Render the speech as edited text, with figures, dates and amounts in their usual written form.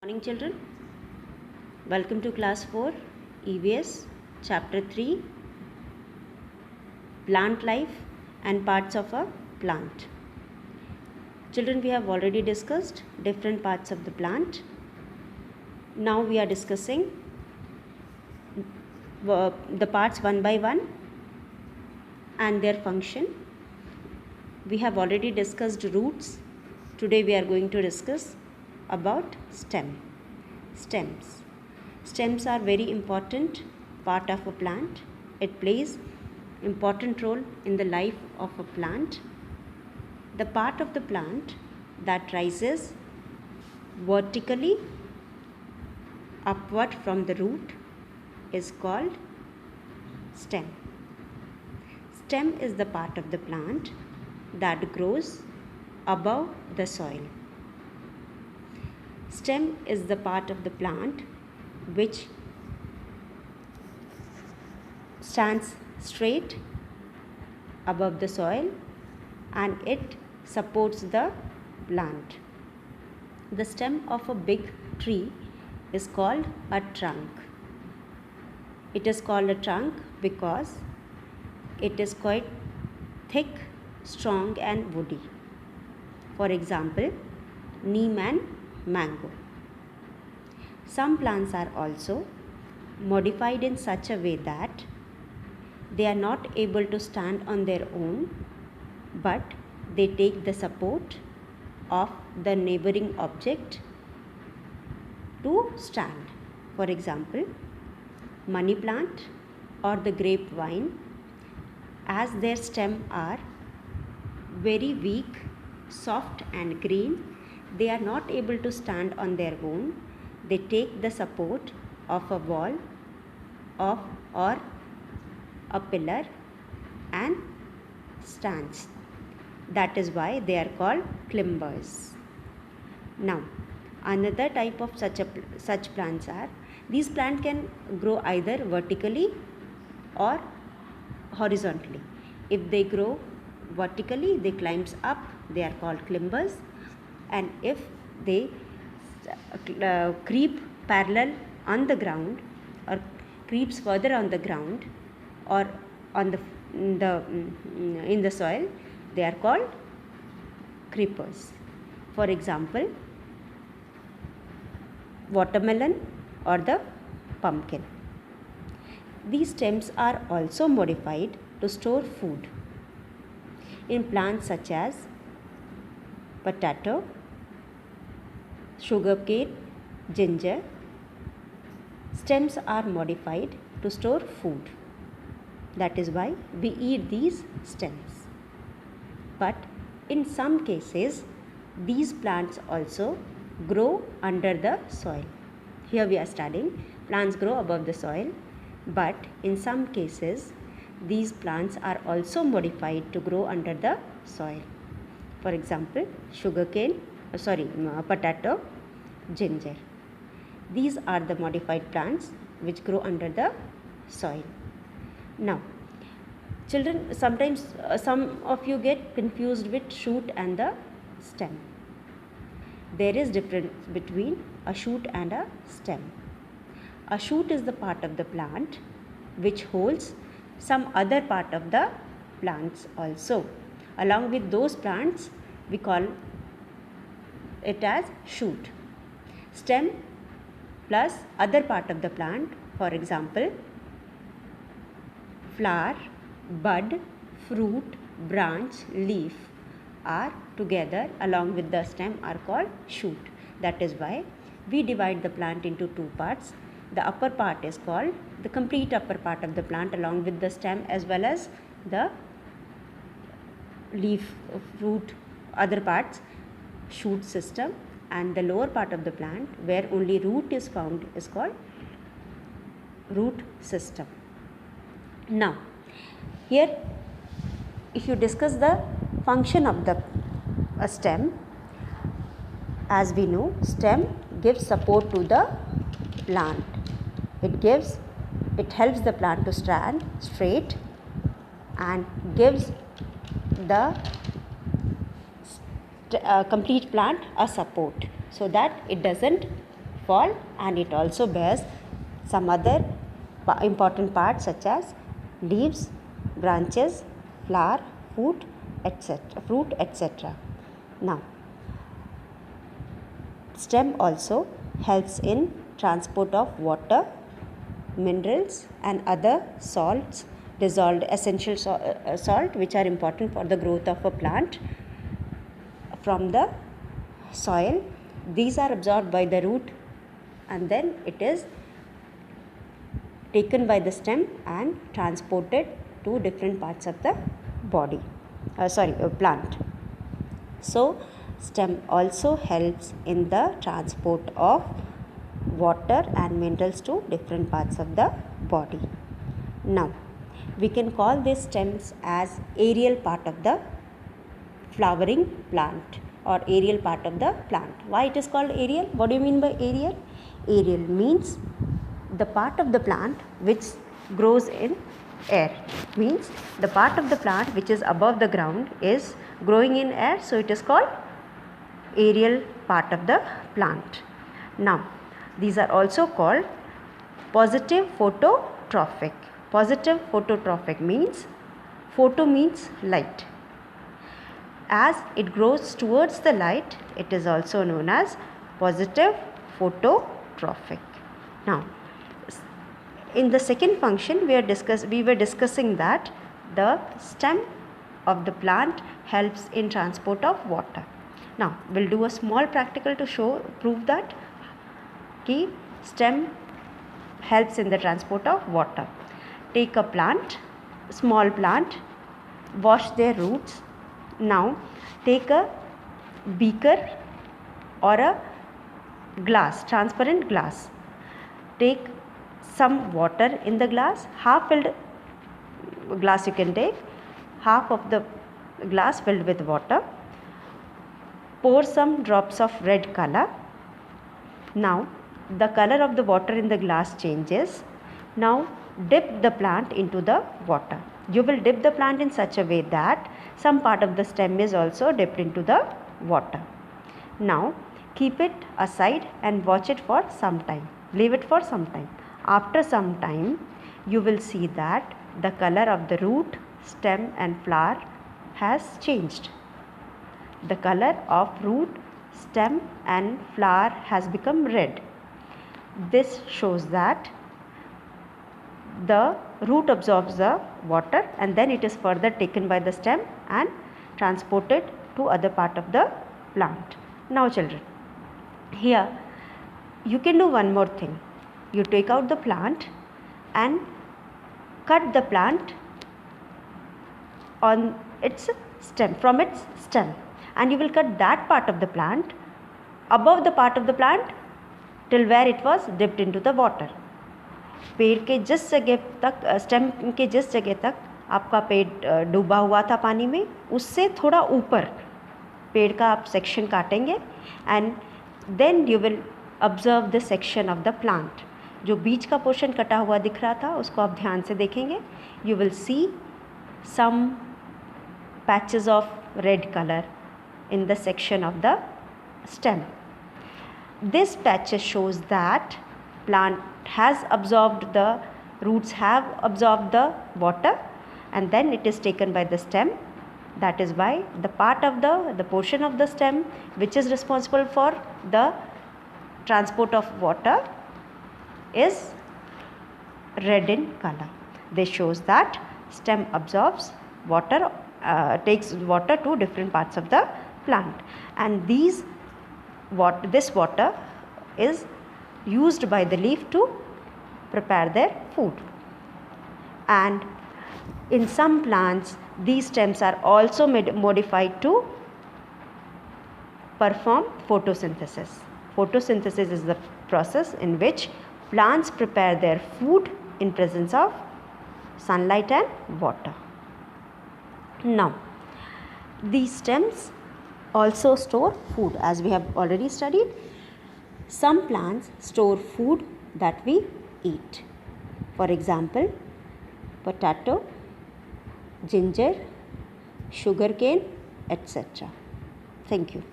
Morning children, welcome to class 4 EVS chapter 3 plant life and parts of a plant. Children, we have already discussed different parts of the plant. Now we are discussing the parts one by one and their function. We have already discussed roots. Today we are going to discuss about stems. Stems are very important part of a plant. It plays important role in the life of a plant. The part of the plant that rises vertically upward from the root is called stem. Stem is the part of the plant that grows above the soil. Stem is the part of the plant which stands straight above the soil and it supports the plant. The stem of a big tree is called a trunk. It is called a trunk because it is quite thick, strong and woody. For example, neem and mango. Some plants are also modified in such a way that they are not able to stand on their own, but they take the support of the neighboring object to stand. For example, money plant or the grapevine, as their stem are very weak, soft and green, they are not able to stand on their own. They take the support of a wall or a pillar and stands. That is why they are called climbers. Now, another type of such plants are, these plants can grow either vertically or horizontally. If they grow vertically, they climbs up, they are called climbers. And if they creep parallel on the ground or creeps further on the ground or on in the soil, they are called creepers. For example, watermelon or the pumpkin. These stems are also modified to store food in plants such as potato, sugarcane, ginger. Stems are modified to store food. That is why we eat these stems. But in some cases, these plants also grow under the soil. Here we are studying plants grow above the soil, but in some cases, these plants are also modified to grow under the soil. For example, potato, ginger. These are the modified plants which grow under the soil. Now, children, sometimes some of you get confused with shoot and the stem. There is difference between a shoot and a stem. A shoot is the part of the plant which holds some other part of the plants also. Along with those plants, we call it as shoot. Stem plus other part of the plant, for example, flower, bud, fruit, branch, leaf are together along with the stem are called shoot. That is why we divide the plant into two parts. The upper part is called the complete upper part of the plant along with the stem as well as the leaf, fruit, other parts, shoot system, and the lower part of the plant where only root is found is called root system. Now, here if you discuss the function of the stem, as we know, stem gives support to the plant. It helps the plant to stand straight and gives the complete plant a support so that it doesn't fall, and it also bears some other important parts such as leaves, branches, flower, fruit, etc. Now, stem also helps in transport of water, minerals and other salts, dissolved essential salt which are important for the growth of a plant from the soil. These are absorbed by the root and then it is taken by the stem and transported to different parts of the body, plant. So, stem also helps in the transport of water and minerals to different parts of the body. Now, we can call these stems as aerial part of the flowering plant or aerial part of the plant. Why it is called aerial? What do you mean by aerial? Aerial means the part of the plant which grows in air, means the part of the plant which is above the ground is growing in air, so it is called aerial part of the plant. Now, these are also called positive phototrophic. Positive phototrophic means, photo means light. As it grows towards the light, it is also known as positive phototrophic. Now, in the second function we were discussing that the stem of the plant helps in transport of water. Now, we'll do a small practical to prove that key stem helps in the transport of water. Take a plant, small plant, wash their roots. Now, take a beaker or a glass, transparent glass. Take some water in the glass, half filled glass you can take, half of the glass filled with water. Pour some drops of red color. Now, the color of the water in the glass changes. Now, dip the plant into the water. You will dip the plant in such a way that some part of the stem is also dipped into the water. Now, keep it aside and watch it for some time. Leave it for some time. After some time, you will see that the color of the root, stem and flower has changed. The color of root, stem and flower has become red. This shows that the root absorbs the water and then it is further taken by the stem and transported to other part of the plant. Now children, here you can do one more thing. You take out the plant and cut the plant on its stem, from its stem, and you will cut that part of the plant above the part of the plant till where it was dipped into the water. पेड़ के जिस जगह तक, stem के जिस जगह तक आपका पेड़ डूबा हुआ था पानी में, उससे थोड़ा ऊपर पेड़ का आप सेक्शन काटेंगे and then you will observe the section of the plant. जो बीच का पोर्शन कटा हुआ दिख रहा था उसको आप ध्यान से देखेंगे. You will see some patches of red colour in the section of the stem. This patches shows that plant has absorbed, the roots have absorbed the water and then it is taken by the stem. That is why the part of the portion of the stem which is responsible for the transport of water is red in color. This shows that stem absorbs water, takes water to different parts of the plant, and this water is used by the leaf to prepare their food. And in some plants these stems are also modified to perform photosynthesis. Photosynthesis is the process in which plants prepare their food in presence of sunlight and water. Now, these stems also store food, as we have already studied. Some plants store food that we eat. For example, potato, ginger, sugarcane, etc. Thank you.